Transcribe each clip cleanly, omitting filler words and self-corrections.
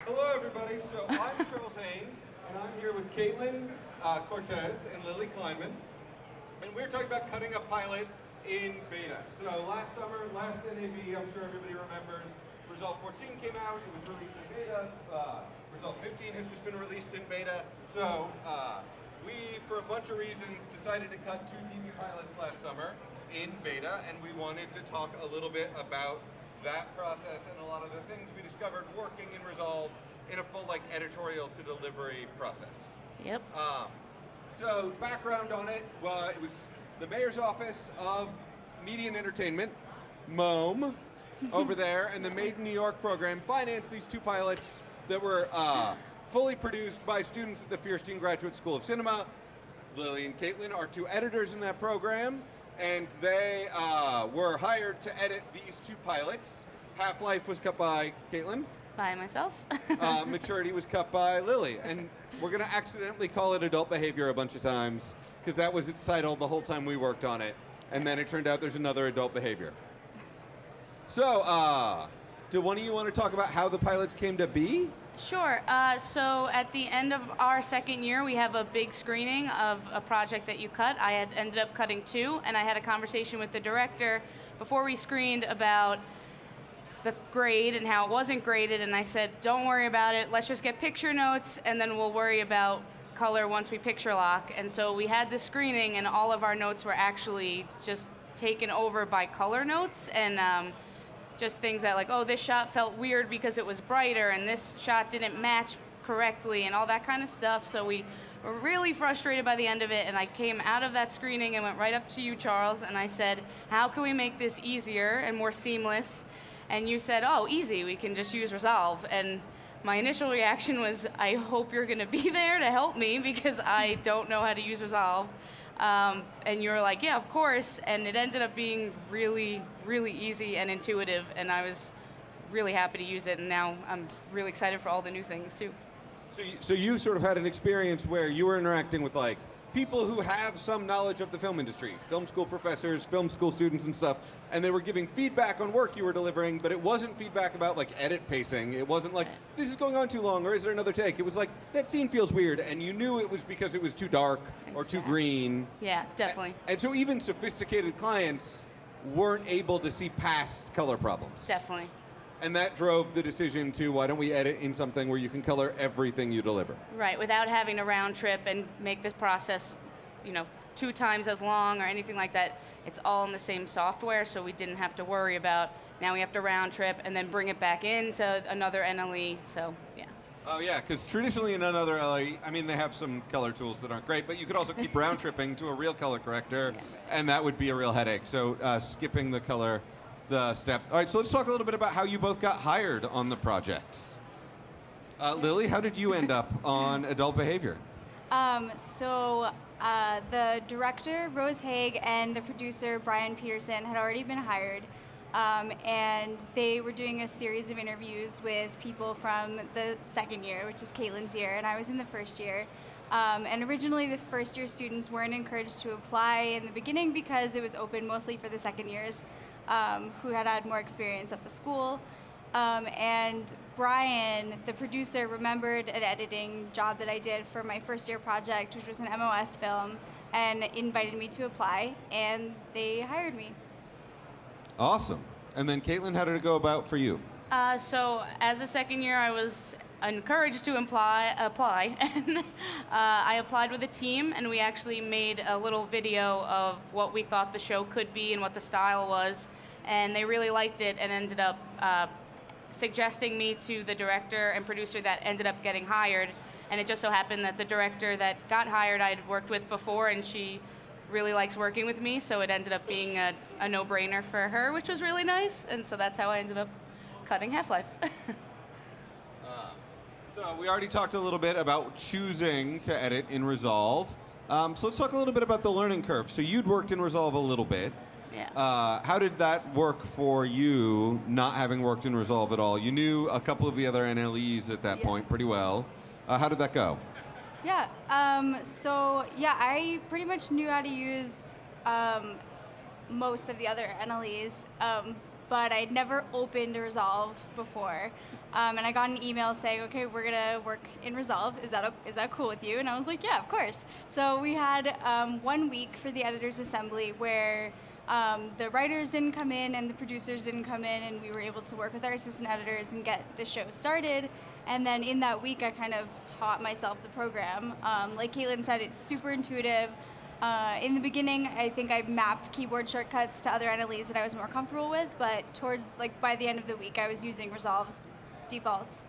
Hello, everybody. So I'm Charles Hain, and I'm here with Caitlin Cortez and Lily Kleinman, and we're talking about cutting a pilot in beta. So last summer, last NAB, I'm sure everybody remembers, Resolve 14 came out. It was released in beta. Resolve 15 has just been released in beta. So we, for a bunch of reasons, decided to cut 2 TV pilots last summer in beta, and we wanted to talk a little bit about that process and a lot of the things we discovered working in Resolve in a full editorial to delivery process. Yep. So background on it, it was the Mayor's Office of Media and Entertainment, MOME, over there, and the Made in New York program financed these 2 pilots that were fully produced by students at the Fierstein Graduate School of Cinema. Lily and Caitlin are 2 editors in that program, and they were hired to edit these 2 pilots. Half-Life was cut by Caitlin. By myself. Maturity was cut by Lily. And we're going to accidentally call it Adult Behavior a bunch of times, because that was its title the whole time we worked on it. And then it turned out there's another Adult Behavior. So, do one of you want to talk about how the pilots came to be? Sure. So at the end of our second year, we have a big screening of a project that you cut. I had ended up cutting 2, and I had a conversation with the director before we screened about the grade and how it wasn't graded, and I said, don't worry about it, let's just get picture notes, and then we'll worry about color once we picture lock. And so we had the screening, and all of our notes were actually just taken over by color notes, and just things that oh, this shot felt weird because it was brighter, and this shot didn't match correctly, and all that kind of stuff. So we were really frustrated by the end of it, and I came out of that screening and went right up to you, Charles, and I said, how can we make this easier and more seamless? And you said, oh, easy, we can just use Resolve. And my initial reaction was, I hope you're gonna be there to help me because I don't know how to use Resolve. And you were like, yeah, of course, and it ended up being really, really easy and intuitive, and I was really happy to use it, and now I'm really excited for all the new things, too. So you sort of had an experience where you were interacting with people who have some knowledge of the film industry, film school professors, film school students and stuff, and they were giving feedback on work you were delivering, but it wasn't feedback about edit pacing. It wasn't this is going on too long, or is there another take? It was that scene feels weird, and you knew it was because it was too dark or too green. Yeah, definitely. And so even sophisticated clients weren't able to see past color problems. Definitely. And that drove the decision to, why don't we edit in something where you can color everything you deliver? Right, without having to round trip and make this process 2 times as long or anything like that. It's all in the same software, so we didn't have to worry about, now we have to round trip and then bring it back into another NLE, so yeah. Oh yeah, because traditionally in another LE, they have some color tools that aren't great, but you could also keep round tripping to a real color corrector, and that would be a real headache. So skipping the color, the step. All right, so let's talk a little bit about how you both got hired on the projects. Lily, how did you end up on Adult Behavior? The director, Rose Haig, and the producer, Brian Peterson, had already been hired, and they were doing a series of interviews with people from the second year, which is Caitlin's year, and I was in the first year. And originally the first year students weren't encouraged to apply in the beginning because it was open mostly for the second years who had more experience at the school. And Brian, the producer, remembered an editing job that I did for my first year project, which was an MOS film, and invited me to apply, and they hired me. Awesome. And then Caitlin, how did it go about for you? So as a second year, I was encouraged to apply, and I applied with a team, and we actually made a little video of what we thought the show could be and what the style was, and they really liked it and ended up suggesting me to the director and producer that ended up getting hired. And it just so happened that the director that got hired I'd worked with before, and she really likes working with me, so it ended up being a no-brainer for her, which was really nice, and so that's how I ended up cutting Half-Life. So we already talked a little bit about choosing to edit in Resolve. So let's talk a little bit about the learning curve. So you'd worked in Resolve a little bit. Yeah. How did that work for you, not having worked in Resolve at all? You knew a couple of the other NLEs at that point pretty well. How did that go? Yeah, I pretty much knew how to use most of the other NLEs, but I'd never opened Resolve before. And I got an email saying, okay, we're gonna work in Resolve. Is that cool with you? And I was like, yeah, of course. So we had 1 week for the editors assembly where the writers didn't come in and the producers didn't come in, and we were able to work with our assistant editors and get the show started. And then in that week, I kind of taught myself the program. Like Caitlin said, it's super intuitive. In the beginning, I think I mapped keyboard shortcuts to other NLEs that I was more comfortable with, but by the end of the week, I was using Resolve's defaults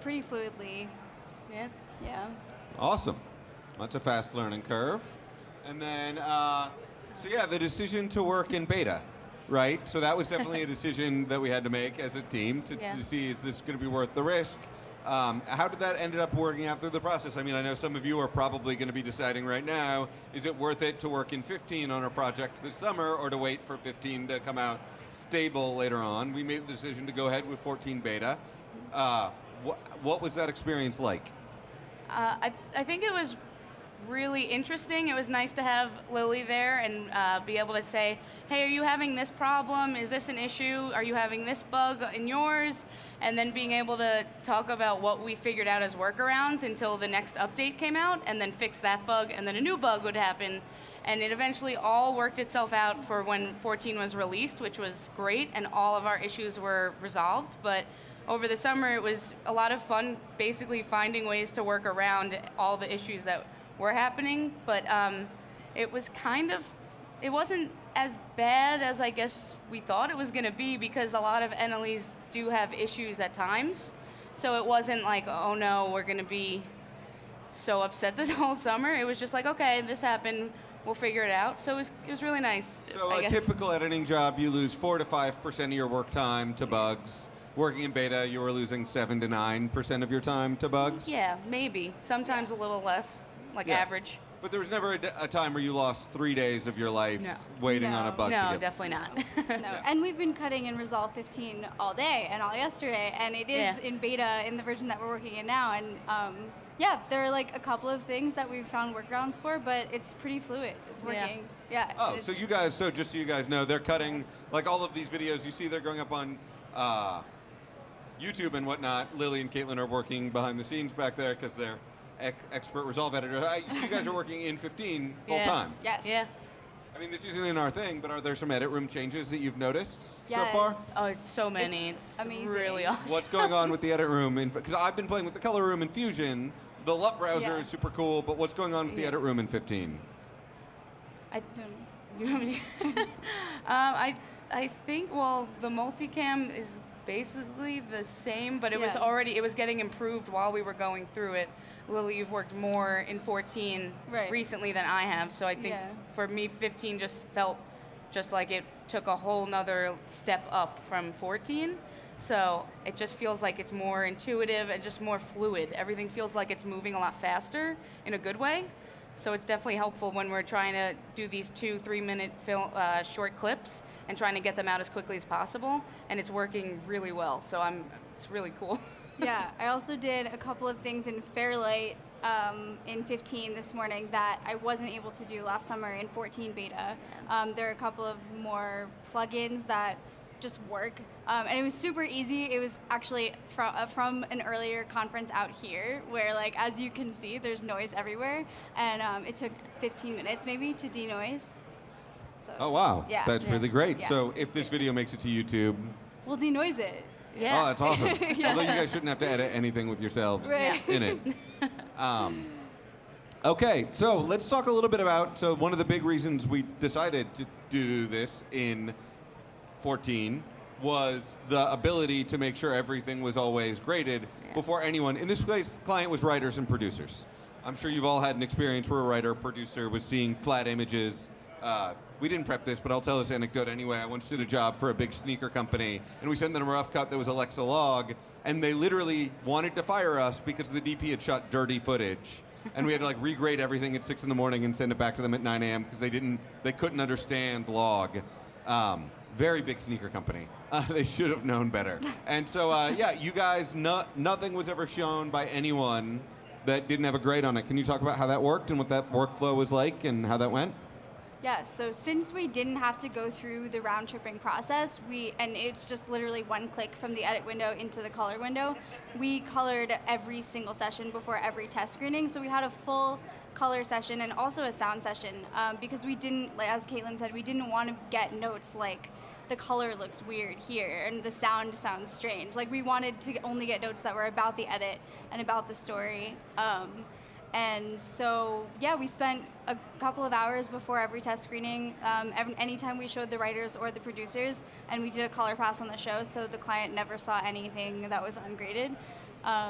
pretty fluidly. Yeah. Yeah. Awesome. That's a fast learning curve. And then, so yeah, the decision to work in beta, right? So that was definitely a decision that we had to make as a team to see, is this going to be worth the risk? How did that end up working out through the process? I mean, I know some of you are probably going to be deciding right now, is it worth it to work in 15 on a project this summer, or to wait for 15 to come out stable later on? We made the decision to go ahead with 14 beta. What was that experience like? I think it was really interesting. It was nice to have Lily there and be able to say, hey, are you having this problem? Is this an issue? Are you having this bug in yours? And then being able to talk about what we figured out as workarounds until the next update came out, and then fix that bug, and then a new bug would happen. And it eventually all worked itself out for when 14 was released, which was great, and all of our issues were resolved. But over the summer, it was a lot of fun basically finding ways to work around all the issues that were happening. But it wasn't as bad as I guess we thought it was going to be, because a lot of NLEs do have issues at times. So it wasn't like, oh no, we're going to be so upset this whole summer. It was just like, okay, this happened, we'll figure it out. So it was really nice. So a typical editing job, you lose 4 to 5% of your work time to bugs. Working in beta, you were losing 7 to 9% of your time to bugs? Yeah, maybe. Sometimes a little less, like average. But there was never a time where you lost 3 days of your life waiting on a bug to No, get... definitely not. No, and we've been cutting in Resolve 15 all day and all yesterday, and it is in beta in the version that we're working in now. And there are like a couple of things that we've found workarounds for, but it's pretty fluid. It's working. Yeah. Oh, so you guys, just so you guys know, they're cutting, like all of these videos you see, they're going up on YouTube and whatnot. Lily and Caitlin are working behind the scenes back there because they're expert Resolve editors. So you guys are working in 15 full time. Yes. Yeah. I mean, this isn't in our thing, but are there some edit room changes that you've noticed so Yes. far? Oh, it's so many. It's amazing. really awesome. What's going on with the edit room? Because I've been playing with the color room in Fusion. The LUT browser is super cool, but what's going on with the edit room in 15? I don't. You want me to? I think, well, the multicam is basically the same, but it was getting improved while we were going through it. Lily, you've worked more in 14 recently than I have, so I think for me 15 just felt just like it took a whole nother step up from 14. So it just feels like it's more intuitive and just more fluid. Everything feels like it's moving a lot faster in a good way. So it's definitely helpful when we're trying to do these 2-3 minute short clips and trying to get them out as quickly as possible, and it's working really well. So it's really cool. Yeah, I also did a couple of things in Fairlight in 15 this morning that I wasn't able to do last summer in 14 beta. There are a couple of more plugins that just work, and it was super easy. It was actually from an earlier conference out here where, like, as you can see, there's noise everywhere, and it took 15 minutes maybe to denoise. So, oh, wow. Yeah. That's really great. Yeah. So if this video makes it to YouTube... we'll denoise it. Yeah. Oh, that's awesome. Although you guys shouldn't have to edit anything with yourselves in it. Okay, so let's talk a little bit about, so one of the big reasons we decided to do this in 14 was the ability to make sure everything was always graded before anyone, in this case, the client was writers and producers. I'm sure you've all had an experience where a writer or producer was seeing flat images. We didn't prep this, but I'll tell this anecdote anyway. I once did a job for a big sneaker company, and we sent them a rough cut that was Alexa log, and they literally wanted to fire us because the DP had shot dirty footage. And we had to like regrade everything at 6 in the morning and send it back to them at 9 a.m. because they couldn't understand log. Very big sneaker company. They should have known better. And so, you guys, nothing was ever shown by anyone that didn't have a grade on it. Can you talk about how that worked and what that workflow was like and how that went? Yeah, so since we didn't have to go through the round tripping process, and it's just literally one click from the edit window into the color window, we colored every single session before every test screening. So we had a full color session and also a sound session because we didn't, like, as Caitlin said, we didn't want to get notes like the color looks weird here and the sound sounds strange. Like, we wanted to only get notes that were about the edit and about the story. And so, yeah, we spent a couple of hours before every test screening, anytime we showed the writers or the producers, and we did a color pass on the show, so the client never saw anything that was ungraded.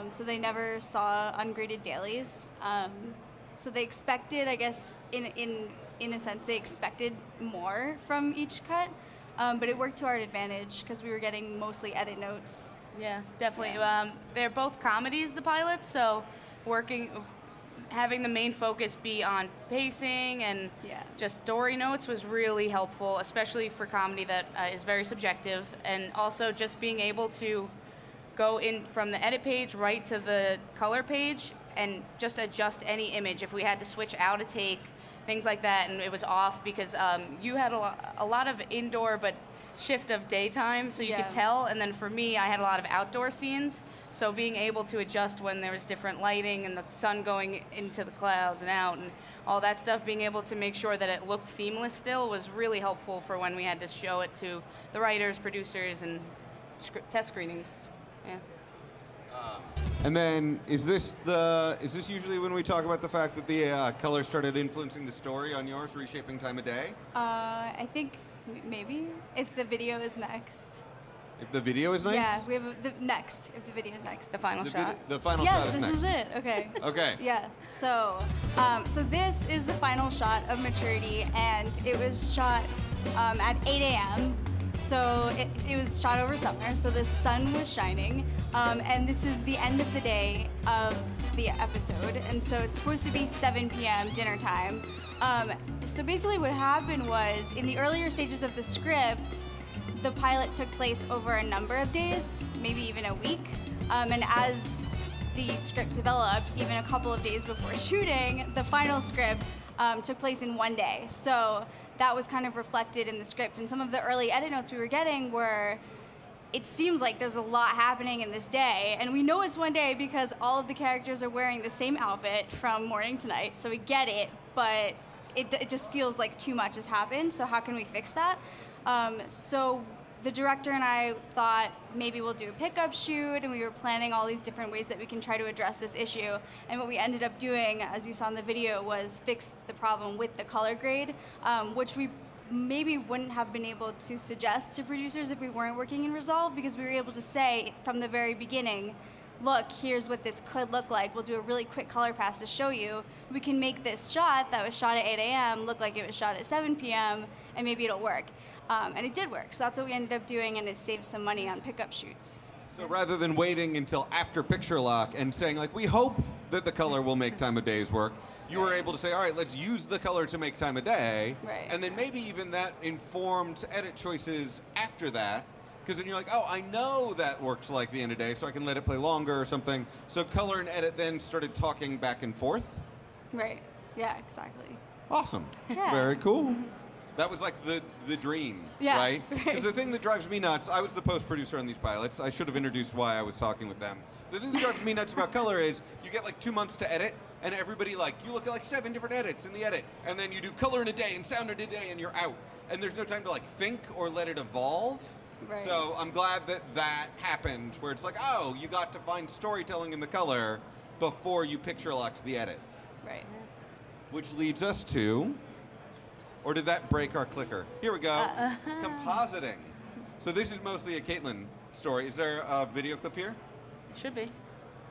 So they never saw ungraded dailies. So they expected, I guess, in a sense, they expected more from each cut, but it worked to our advantage because we were getting mostly edit notes. Yeah, definitely. Yeah. They're both comedies, the pilots, so having the main focus be on pacing and just story notes was really helpful, especially for comedy that is very subjective, and also just being able to go in from the edit page right to the color page and just adjust any image. If we had to switch out a take, things like that, and it was off because you had a lot of indoor but shift of daytime, so you could tell, and then for me, I had a lot of outdoor scenes, so being able to adjust when there was different lighting and the sun going into the clouds and out and all that stuff, being able to make sure that it looked seamless still was really helpful for when we had to show it to the writers, producers, and test screenings. Yeah. And then, is this usually when we talk about the fact that the color started influencing the story on yours, reshaping time of day? I think maybe if the video is next. If the video is nice? Yeah, we have the next, if the video is next. The final shot. The final shot is next. Yes, this is it. Okay. Okay. Yeah. So this is the final shot of Maturity, and it was shot at 8 a.m. So it was shot over summer, so the sun was shining, and this is the end of the day of the episode, and so it's supposed to be 7 p.m. dinner time. So basically what happened was, in the earlier stages of the script, the pilot took place over a number of days, maybe even a week, and as the script developed, even a couple of days before shooting, the final script took place in one day. So that was kind of reflected in the script, and some of the early edit notes we were getting were, it seems like there's a lot happening in this day, and we know it's one day because all of the characters are wearing the same outfit from morning to night, so we get it, but it just feels like too much has happened, so how can we fix that? So the director and I thought maybe we'll do a pickup shoot, and we were planning all these different ways that we can try to address this issue. And what we ended up doing, as you saw in the video, was fix the problem with the color grade, which we maybe wouldn't have been able to suggest to producers if we weren't working in Resolve, because we were able to say from the very beginning, look, here's what this could look like. We'll do a really quick color pass to show you. We can make this shot that was shot at 8 a.m. look like it was shot at 7 p.m., and maybe it'll work. And it did work, so that's what we ended up doing, and it saved some money on pickup shoots. So rather than waiting until after picture lock and saying, like, we hope that the color will make time of days work, you were able to say, all right, let's use the color to make time of day. Right. And then maybe even that informed edit choices after that, because then you're like, oh, I know that works like the end of day, so I can let it play longer or something. So color and edit then started talking back and forth? Right, yeah, exactly. Awesome. Yeah. Very cool. That was like the dream, Yeah, right? right. Because the thing that drives me nuts, I was the post-producer on these pilots. I should have introduced why I was talking with them. The thing that drives me nuts about color is you get like 2 months to edit, and everybody you look at like 7 different edits in the edit, and then you do color in a day and sound in a day, and you're out. And there's no time to like think or let it evolve. Right. So I'm glad that happened, where it's like, oh, you got to find storytelling in the color before you picture locked the edit. Right. Which leads us to... Or did that break our clicker? Here we go. Compositing. So this is mostly a Caitlin story. Is there a video clip here? Should be.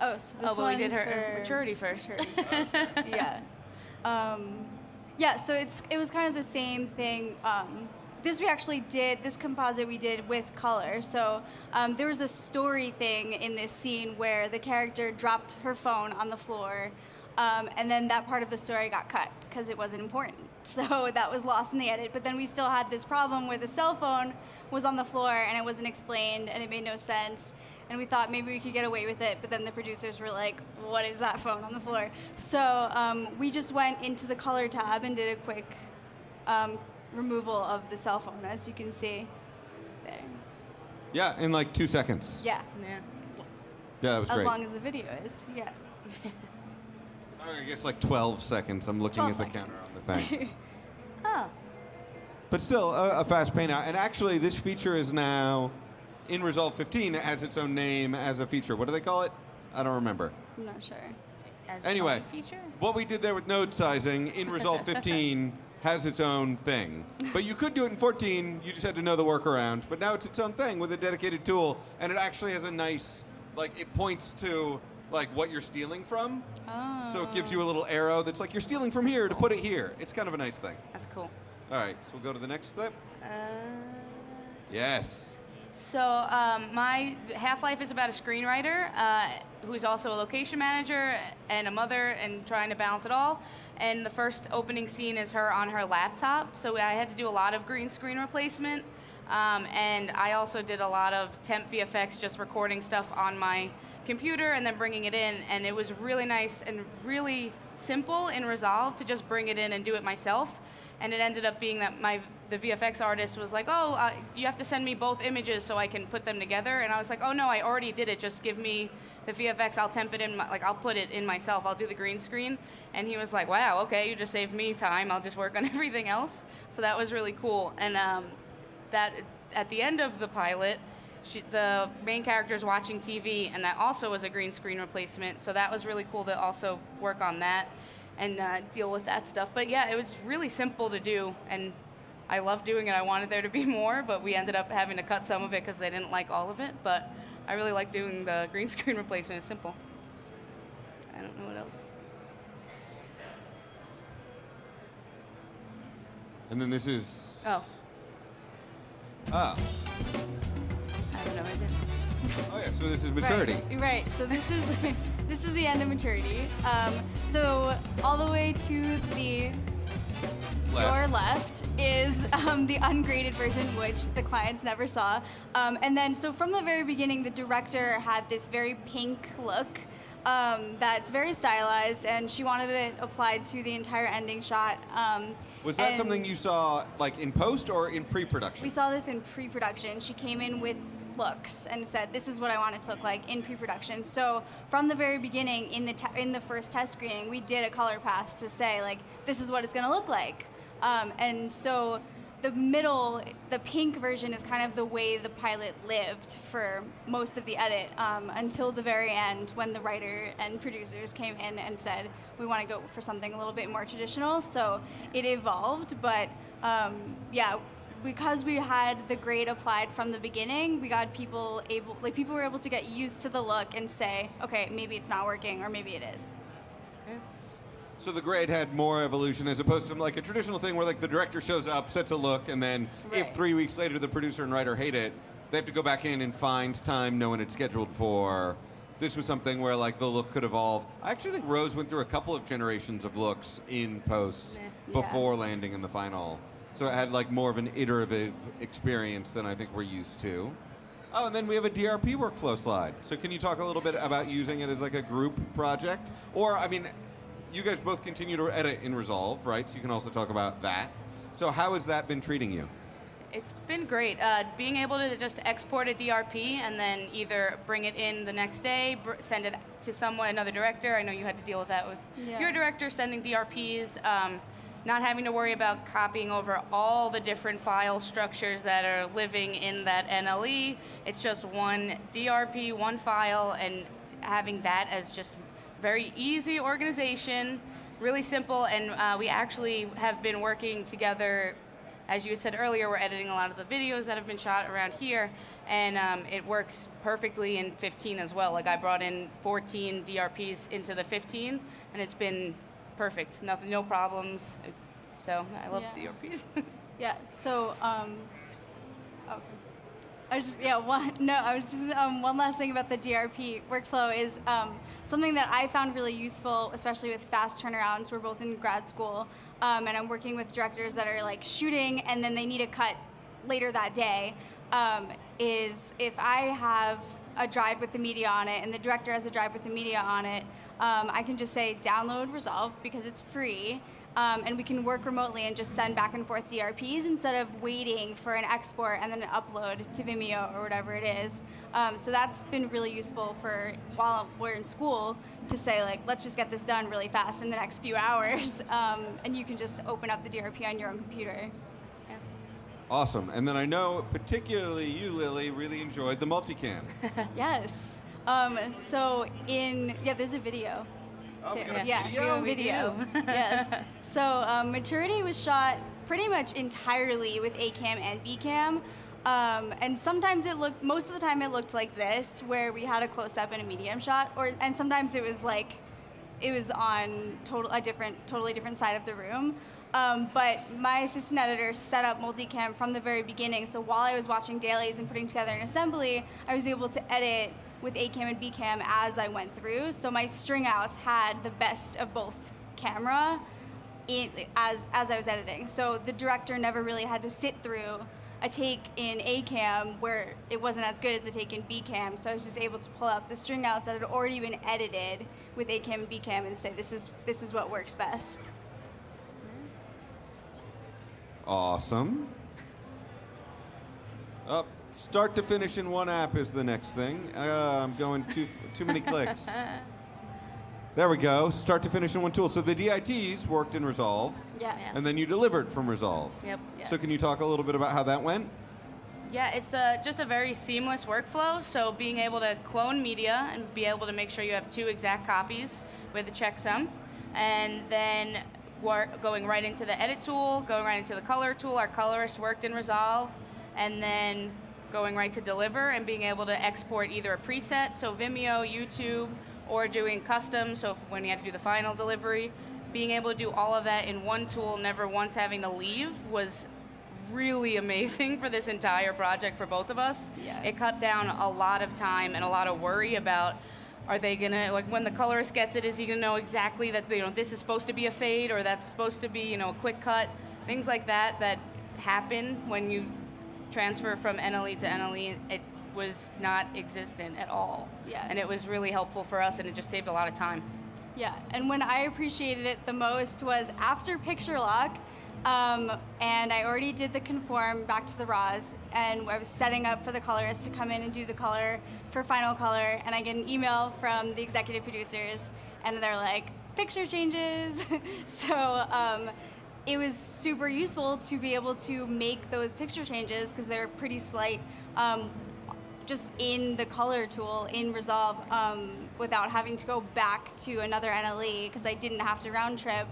Oh, so this but we did one's her for maturity first. yeah. Yeah, so it was kind of the same thing. This composite we did with color. So there was a story thing in this scene where the character dropped her phone on the floor, and then that part of the story got cut because it wasn't important. So that was lost in the edit, but then we still had this problem where the cell phone was on the floor and it wasn't explained and it made no sense. And we thought maybe we could get away with it, but then the producers were like, what is that phone on the floor? So we just went into the color tab and did a quick removal of the cell phone, as you can see there. Yeah, in like 2 seconds. Yeah, Yeah. Yeah, that was as great. long as the video is. Yeah. I guess like 12 seconds. I'm looking 12 at the seconds. counter on the thing. Oh. But still, a fast pay now. And actually, this feature is now in Resolve 15. It has its own name as a feature. What do they call it? I don't remember. I'm not sure. As Anyway, a feature? what we did there with node sizing in Resolve 15 has its own thing. But you could do it in 14. You just had to know the workaround. But now it's its own thing with a dedicated tool. And it actually has a nice, like, it points to like what you're stealing from. Oh. So it gives you a little arrow that's like you're stealing from here to put it here. It's kind of a nice thing. That's cool. All right, so we'll go to the next clip. Yes. So my Half-Life is about a screenwriter who's also a location manager and a mother and trying to balance it all. And the first opening scene is her on her laptop. So I had to do a lot of green screen replacement. And I also did a lot of temp VFX, just recording stuff on my computer and then bringing it in. And it was really nice and really simple in Resolve to just bring it in and do it myself. And it ended up being that the VFX artist was like, oh, you have to send me both images so I can put them together. And I was like, oh no, I already did it. Just give me the VFX. I'll temp it in, I'll put it in myself. I'll do the green screen. And he was like, wow, okay, you just saved me time. I'll just work on everything else. So that was really cool. And that at the end of the pilot, the main character is watching TV, and that also was a green screen replacement. So that was really cool to also work on that and deal with that stuff. But yeah, it was really simple to do, and I loved doing it. I wanted there to be more, but we ended up having to cut some of it because they didn't like all of it. But I really like doing the green screen replacement. It's simple. I don't know what else. And then this is... Oh, Ah. I don't know what I did. Oh yeah, so this is maturity. Right. So this is this is the end of maturity. So all the way to the your left is the ungraded version, which the clients never saw. And then, so from the very beginning, the director had this very pink look that's very stylized, and she wanted it applied to the entire ending shot. Was that something you saw like in post or in pre-production? We saw this in pre-production. She came in with looks and said, "This is what I want it to look like in pre-production." So from the very beginning, in the first test screening, we did a color pass to say, like, this is what it's going to look like. And so the pink version is kind of the way the pilot lived for most of the edit until the very end, when the writer and producers came in and said, we want to go for something a little bit more traditional. So it evolved, but yeah, because we had the grade applied from the beginning, we got people were able to get used to the look and say, okay, maybe it's not working, or maybe it is. So the grade had more evolution as opposed to like a traditional thing where like the director shows up, sets a look, and then if 3 weeks later the producer and writer hate it, they have to go back in and find time knowing it's scheduled for. This was something where like the look could evolve. I actually think Rose went through a couple of generations of looks in post before landing in the final. So it had like more of an iterative experience than I think we're used to. Oh, and then we have a DRP workflow slide. So can you talk a little bit about using it as like a group project? Or, I mean, you guys both continue to edit in Resolve, right? So you can also talk about that. So how has that been treating you? It's been great. Being able to just export a DRP and then either bring it in the next day, send it to someone, another director. I know you had to deal with that with your director, sending DRPs. Not having to worry about copying over all the different file structures that are living in that NLE. It's just one DRP, one file, and having that as just very easy organization, really simple. And we actually have been working together. As you said earlier, we're editing a lot of the videos that have been shot around here, and it works perfectly in 15 as well. Like I brought in 14 DRPs into the 15, and it's been perfect. Nothing, no problems. So I love DRPs. Yeah. So one last thing about the DRP workflow is something that I found really useful, especially with fast turnarounds. We're both in grad school, and I'm working with directors that are like shooting and then they need a cut later that day. Is if I have a drive with the media on it and the director has a drive with the media on it, I can just say download Resolve because it's free. and we can work remotely and just send back and forth DRPs instead of waiting for an export and then an upload to Vimeo or whatever it is. So that's been really useful for while we're in school to say, like, let's just get this done really fast in the next few hours, and you can just open up the DRP on your own computer. Yeah. Awesome. And then I know particularly you, Lily, really enjoyed the multicam. Yes. There's a video. Oh, we got a Yeah, video? we have a video. Yes. So Maturity was shot pretty much entirely with A-cam and B-cam. And sometimes most of the time it looked like this, where we had a close-up and a medium shot, and sometimes it was on totally different side of the room. But my assistant editor set up multicam from the very beginning, so while I was watching dailies and putting together an assembly, I was able to edit with A-cam and B-cam as I went through, so my string outs had the best of both camera as I was editing. So the director never really had to sit through a take in A-cam where it wasn't as good as the take in B-cam, so I was just able to pull out the string outs that had already been edited with A-cam and B-cam and say, this is what works best. Awesome. Up, start to finish in one app is the next thing. I'm going too many clicks. There we go. Start to finish in one tool. So the DITs worked in Resolve. Yeah. And then you delivered from Resolve. Yep. Yes. So can you talk a little bit about how that went? Yeah, it's just a very seamless workflow. So being able to clone media and be able to make sure you have 2 exact copies with a checksum, and then going right into the edit tool, going right into the color tool. Our colorist worked in Resolve, and then going right to deliver and being able to export either a preset, so Vimeo, YouTube, or doing custom, so when you had to do the final delivery, being able to do all of that in one tool, never once having to leave, was really amazing for this entire project for both of us. Yeah. It cut down a lot of time and a lot of worry about, are they gonna, like when the colorist gets it, is he gonna know exactly that, this is supposed to be a fade or that's supposed to be, a quick cut, things like that happen when you transfer from NLE to NLE. It was not existent at all. Yeah. And it was really helpful for us, and it just saved a lot of time. Yeah, and when I appreciated it the most was after picture lock, and I already did the conform back to the RAWs, and I was setting up for the colorist to come in and do the color for final color, and I get an email from the executive producers, and they're like, picture changes. So it was super useful to be able to make those picture changes because they were pretty slight, just in the color tool in Resolve, without having to go back to another NLE because I didn't have to round trip.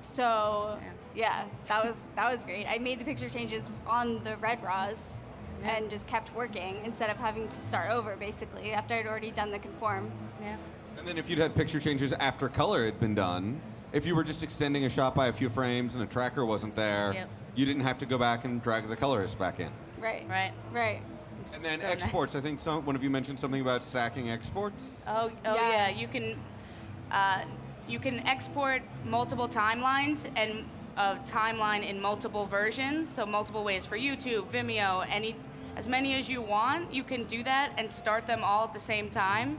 So yeah, that was great. I made the picture changes on the red RAWs and just kept working instead of having to start over basically after I'd already done the conform. Yeah. And then if you'd had picture changes after color had been done, if you were just extending a shot by a few frames and a tracker wasn't there, Yep. you didn't have to go back and drag the colorist back in. Right. Right. Right. And then So exports, I think one of you mentioned something about stacking exports. Oh Yeah. yeah. You can export multiple timelines and a timeline in multiple versions, so multiple ways for YouTube, Vimeo, as many as you want. You can do that and start them all at the same time,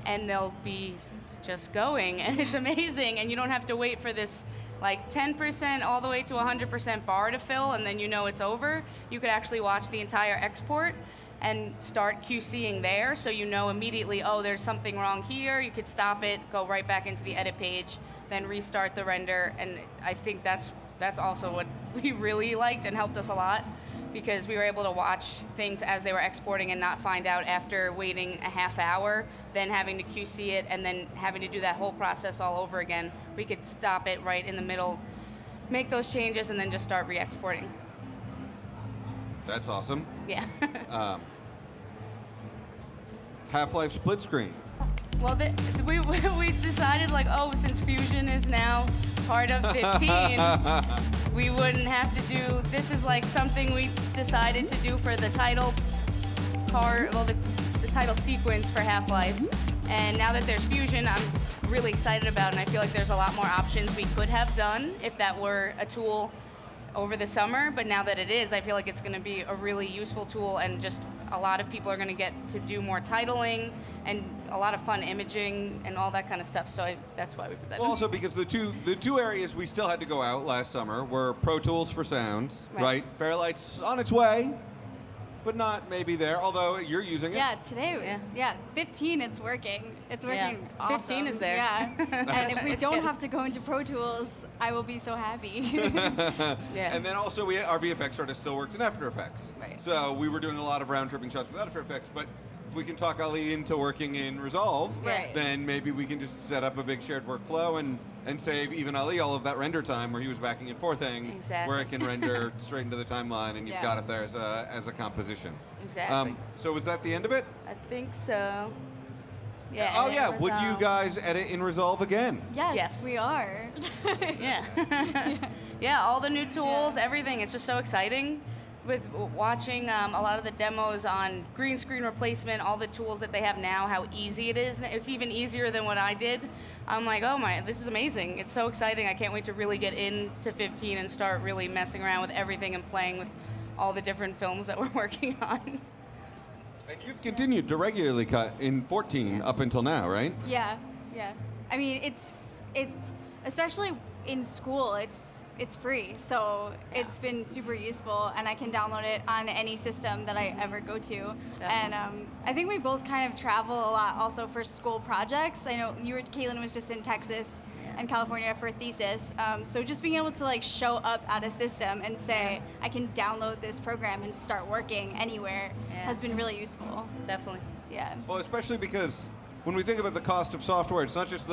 and they'll be just going, and it's amazing. And you don't have to wait for this like 10% all the way to 100% bar to fill, and then it's over. You could actually watch the entire export and start QCing there, so immediately, oh, there's something wrong here. You could stop it, go right back into the edit page, then restart the render. And I think that's also what we really liked and helped us a lot, because we were able to watch things as they were exporting and not find out after waiting a half hour, then having to QC it, and then having to do that whole process all over again. We could stop it right in the middle, make those changes, and then just start re-exporting. That's awesome. Yeah. Half-Life split screen. Well, we decided, since Fusion is now part of 15, we wouldn't have to do, this is something we decided to do for the title part, the title sequence for Half-Life. And now that there's Fusion, I'm really excited about it, and I feel like there's a lot more options we could have done if that were a tool over the summer. But now that it is, I feel like it's going to be a really useful tool, and just a lot of people are going to get to do more titling, and a lot of fun imaging and all that kind of stuff. So that's why we put that Well, in. also because the two areas we still had to go out last summer were Pro Tools for sounds, right? Fairlight's on its way, but not maybe there, although you're using it. Yeah, today was 15. It's working. It's working. Yeah. Awesome. 15 is there. Yeah, and if we It's don't good. have to go into Pro Tools, I will be so happy. Yeah. And then also our VFX artist still worked in After Effects. Right. So we were doing a lot of round-tripping shots with After Effects, but if we can talk Ali into working in Resolve, Right. then maybe we can just set up a big shared workflow and save even Ali all of that render time where he was backing and forthing, Exactly. where it can render straight into the timeline and you've Yeah. got it there as a composition. Exactly. So was that the end of it? I think so. Yeah. Oh and yeah, then would you Resolve. guys edit in Resolve again? Yes, Yes. we are. Yeah. Yeah, all the new tools, everything. It's just so exciting with watching a lot of the demos on green screen replacement, all the tools that they have now, how easy it is. It's even easier than what I did. I'm like, oh my, this is amazing. It's so exciting. I can't wait to really get into 15 and start really messing around with everything and playing with all the different films that we're working on. And you've continued to regularly cut in 14 up until now, right? Yeah. I mean, it's especially in school. It's free, so it's been super useful, and I can download it on any system that I ever go to. And I think we both kind of travel a lot also for school projects. I know Caitlin was just in Texas and California for a thesis. So just being able to like show up at a system and say, I can download this program and start working anywhere has been really useful. Definitely. Yeah. Well, especially because when we think about the cost of software, it's not just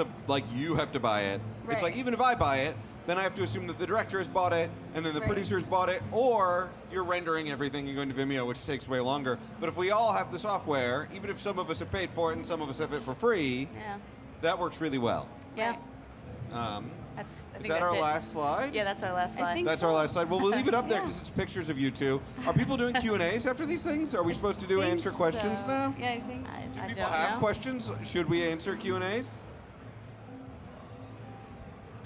you have to buy it. It's Right. like even if I buy it, then I have to assume that the director has bought it, and then the Right. producers bought it, or you're rendering everything and going to Vimeo, which takes way longer. But if we all have the software, even if some of us have paid for it and some of us have it for free, Yeah. that works really well. Yeah. Right. I Is think that that's our it. last slide? Yeah, that's our last I slide. think That's so. our last slide. Well, we'll leave it up there Yeah. because it's pictures of you two. Are people doing Q&As after these things? Are we supposed to do Think answer questions so. now? Yeah, I think. Do I people don't have know. questions? Should we answer Q&As?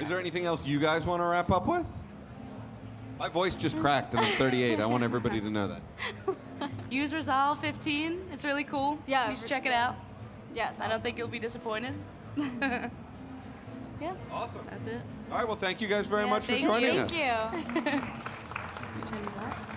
Is there anything else you guys want to wrap up with? My voice just cracked and I'm 38. I want everybody to know that. Use Resolve 15. It's really cool. Yeah, You should check it out. Yeah, it's I don't awesome. think you'll be disappointed. Yeah. Awesome. That's it. All right, well, thank you guys very Yeah, much for thank joining you. us. Thank you. You turn these off?